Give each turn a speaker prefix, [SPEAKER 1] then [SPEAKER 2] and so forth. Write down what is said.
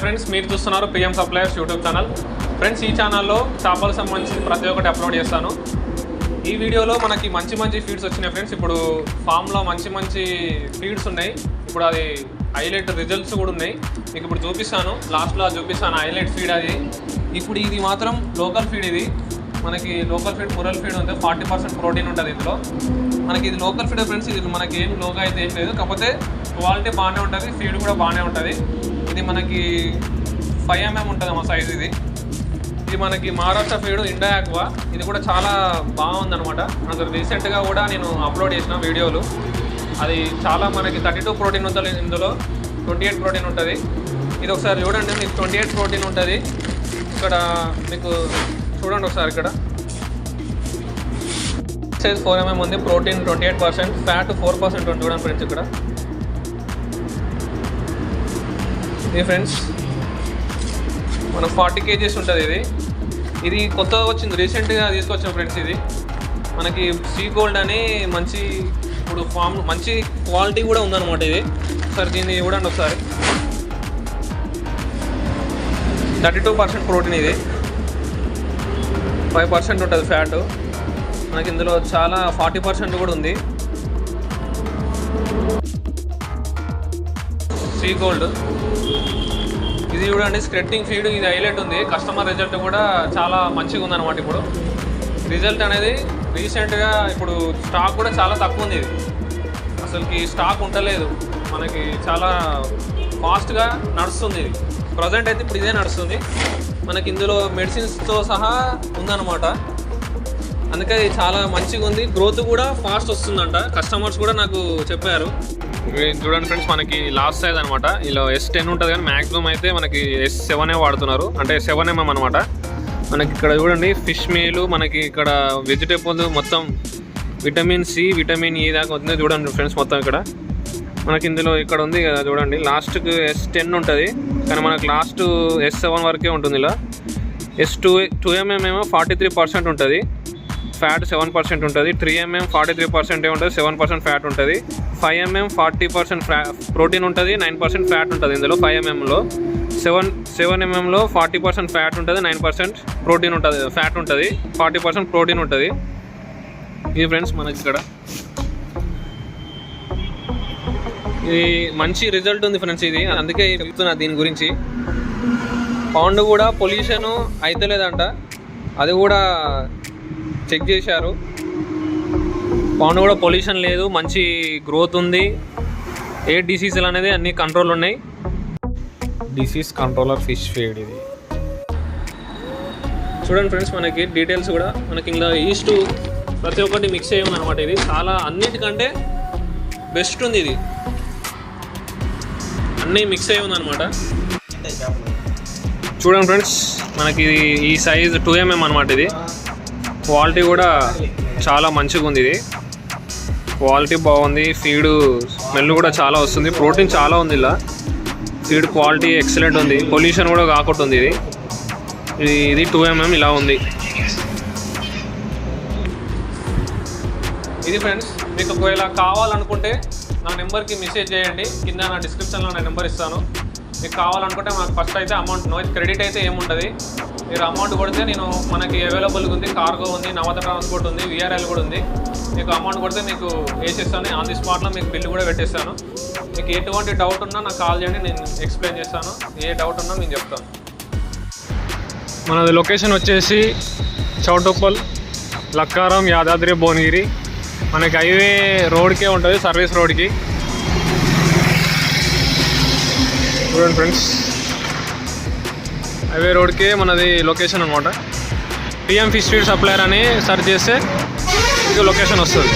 [SPEAKER 1] Friends, మీరు చూస్తున్నారు PM suppliers YouTube channel. Friends, ఈ ఛానల్లో చేపలకు సంబంధించి ప్రతి ఒక్కటి అప్లోడ్ చేస్తాను. ఈ వీడియోలో మనకి మంచి మంచి ఫీడ్స్ వచ్చినాయి ఫ్రెండ్స్. ఇప్పుడు ఫామ్లో మంచి మంచి ఫీడ్స్ ఉన్నాయి. ఇప్పుడు అది హైలైట్ రిజల్ట్స్ కూడా ఉన్నాయి. మీకు ఇప్పుడు చూపిస్తాను, లాస్ట్లో చూపిస్తాను హైలైట్ ఫీడ్ అది. ఇప్పుడు ఇది మాత్రం లోకల్ ఫీడ్. ఇది మనకి లోకల్ ఫీడ్ మురల్ ఫీడ్ ఉంది. 40% ప్రోటీన్ ఉంటుంది ఇందులో. మనకి ఇది లోకల్ ఫీడ్ ఫ్రెండ్స్. ఇది మనకి ఏం లోగా అయితే ఏం లేదు, కాకపోతే క్వాలిటీ బాగానే ఉంటుంది, ఫీడ్ కూడా బాగానే ఉంటుంది. ఇది మనకి 5 mm ఉంటుంది మా సైజ్. ఇది మనకి మహారాష్ట్ర ఫీడ్ ఇండా ఆక్వా. ఇది కూడా చాలా బాగుందనమాట. నాకు రీసెంట్గా కూడా నేను అప్లోడ్ చేసిన వీడియోలు. అది చాలా మనకి 32 ప్రోటీన్ ఉంటుంది ఇందులో, 28 ప్రోటీన్ ఉంటుంది. ఇది ఒకసారి చూడండి, మీకు 28 ప్రోటీన్ ఉంటుంది. ఇక్కడ మీకు చూడండి ఒకసారి, ఇక్కడ సైజ్ 4 mm ఉంది. ప్రోటీన్ 28%, ఫ్యాట్ 4% ఉంది. చూడండి ఫ్రెండ్స్, ఇక్కడ ఇది ఫ్రెండ్స్ మన 40 kgs ఉంటుంది. ఇది కొత్తగా వచ్చింది, రీసెంట్గా తీసుకొచ్చాం ఫ్రెండ్స్. ఇది మనకి సీ గోల్డ్ అని మంచి ఇప్పుడు ఫామ్ మంచి క్వాలిటీ కూడా ఉందన్నమాట. ఇది ఒకసారి దీన్ని చూడండి ఒకసారి. 32% ప్రోటీన్, ఇది 5% ఉంటుంది ఫ్యాట్. మనకి ఇందులో చాలా 40% కూడా ఉంది. సీ గోల్డ్ ఇది చూడండి, స్క్రెట్టింగ్ ఫీడ్. ఇది హైలైట్ ఉంది. కస్టమర్ రిజల్ట్ కూడా చాలా మంచిగా ఉందన్నమాట. ఇప్పుడు రిజల్ట్ అనేది రీసెంట్గా ఇప్పుడు స్టాక్ కూడా చాలా తక్కువ ఉంది. ఇది అసలుకి స్టాక్ ఉండలేదు మనకి, చాలా ఫాస్ట్గా నడుస్తుంది. ఇది ప్రజెంట్ అయితే ఇప్పుడు ఇదే నడుస్తుంది మనకి. ఇందులో మెడిసిన్స్తో సహా ఉందన్నమాట. అందుకే ఇది చాలా మంచిగా ఉంది. గ్రోత్ కూడా ఫాస్ట్ వస్తుందంట, కస్టమర్స్ కూడా నాకు చెప్పారు. చూడండి ఫ్రెండ్స్, మనకి లాస్ట్ సైజ్ అనమాట. ఇలా S10 ఉంటుంది, కానీ మ్యాక్సిమం అయితే మనకి S7 వాడుతున్నారు, అంటే 7 mm అనమాట. మనకి ఇక్కడ చూడండి ఫిష్ మీల్, మనకి ఇక్కడ వెజిటేబుల్ మొత్తం విటమిన్ C, విటమిన్ E దాకా ఉంది. చూడండి ఫ్రెండ్స్, మొత్తం ఇక్కడ మనకి ఇందులో ఇక్కడ ఉంది కదా చూడండి. లాస్ట్కి S10 ఉంటుంది, కానీ మనకు లాస్ట్ S7 వరకే ఉంటుంది. ఇలా S2 mm ఏమో 43% ఉంటుంది, ఫ్యాట్ 7% ఉంటుంది. 3 mm 43% ఉంటుంది, 7% ఫ్యాట్ ఉంటుంది. 5 mm 40% ప్రోటీన్ ఉంటుంది, 9% ఫ్యాట్ ఉంటుంది. ఇందులో 5 mmలో 7 mmలో 40% ఫ్యాట్ ఉంటుంది, 9% ప్రోటీన్ ఉంటుంది, ఫ్యాట్ ఉంటుంది, 40% ప్రోటీన్ ఉంటుంది. ఇది ఫ్రెండ్స్ మనకి ఇక్కడ ఇది మంచి రిజల్ట్ ఉంది ఫ్రెండ్స్. ఇది అందుకే చెప్తున్నా దీని గురించి. పౌండ్ కూడా పొల్యూషన్ అయితే లేదంట, అది కూడా చెక్ చేశారు. పౌండ్ కూడా పొల్యూషన్ లేదు, మంచి గ్రోత్ ఉంది. ఏ డిసీజులు అనేది అన్ని కంట్రోల్ ఉన్నాయి. డిసీజ్ కంట్రోలర్ ఫిష్ ఫీడ్ ఇది. చూడండి ఫ్రెండ్స్, మనకి డీటెయిల్స్ కూడా మనకి ఇలా ఈస్ట్ ప్రతి ఒక్కటి మిక్స్ అయ్యి ఉందన్నమాట. ఇది చాలా అన్నిటికంటే బెస్ట్ ఉంది. ఇది అన్నీ మిక్స్ అయ్యి ఉందన్నమాట. చూడండి ఫ్రెండ్స్, మనకి ఈ సైజ్ 2 mm అనమాట. ఇది క్వాలిటీ కూడా చాలా మంచిగా ఉంది. ఇది క్వాలిటీ బాగుంది. ఫీడ్ స్మెల్ కూడా చాలా వస్తుంది. ప్రోటీన్ చాలా ఉంది. ఇలా ఫీడ్ క్వాలిటీ ఎక్సలెంట్ ఉంది. పొల్యూషన్ కూడా కాకుండా ఉంది. ఇది 2 mm ఇలా ఉంది. ఇది ఫ్రెండ్స్, మీకు ఒకవేళ కావాలనుకుంటే నా నెంబర్కి మెసేజ్ చేయండి. కింద నా డిస్క్రిప్షన్లో నా నెంబర్ ఇస్తాను. మీకు కావాలనుకుంటే మనకు ఫస్ట్ అయితే అమౌంట్ క్రెడిట్ అయితే ఏముంటుంది. మీరు అమౌంట్ కొడితే నేను మనకి అవైలబుల్గా ఉంది. కార్గో ఉంది, నవత ట్రాన్స్పోర్ట్ ఉంది, VRL కూడా ఉంది. మీకు అమౌంట్ కొడితే మీకు వేసేస్తాను. ఆన్ ది స్పాట్లో మీకు బిల్లు కూడా పెట్టేస్తాను. మీకు ఎటువంటి డౌట్ ఉన్నా నాకు కాల్ చేయండి, నేను ఎక్స్ప్లెయిన్ చేస్తాను. ఏ డౌట్ ఉన్నా నేను చెప్తాను. మనది లొకేషన్ వచ్చేసి చౌటుప్పల్, లక్కారం, యాదాద్రి, భువనగిరి. మనకి హైవే రోడ్కే ఉంటుంది, సర్వీస్ రోడ్కి. చూడండి ఫ్రెండ్స్, హైవే రోడ్కే మనది లొకేషన్ అనమాట. పిఎం ఫిష్ ఫీడ్ సప్లయర్ అని సెర్చ్ చేస్తే మీకు లొకేషన్ వస్తుంది.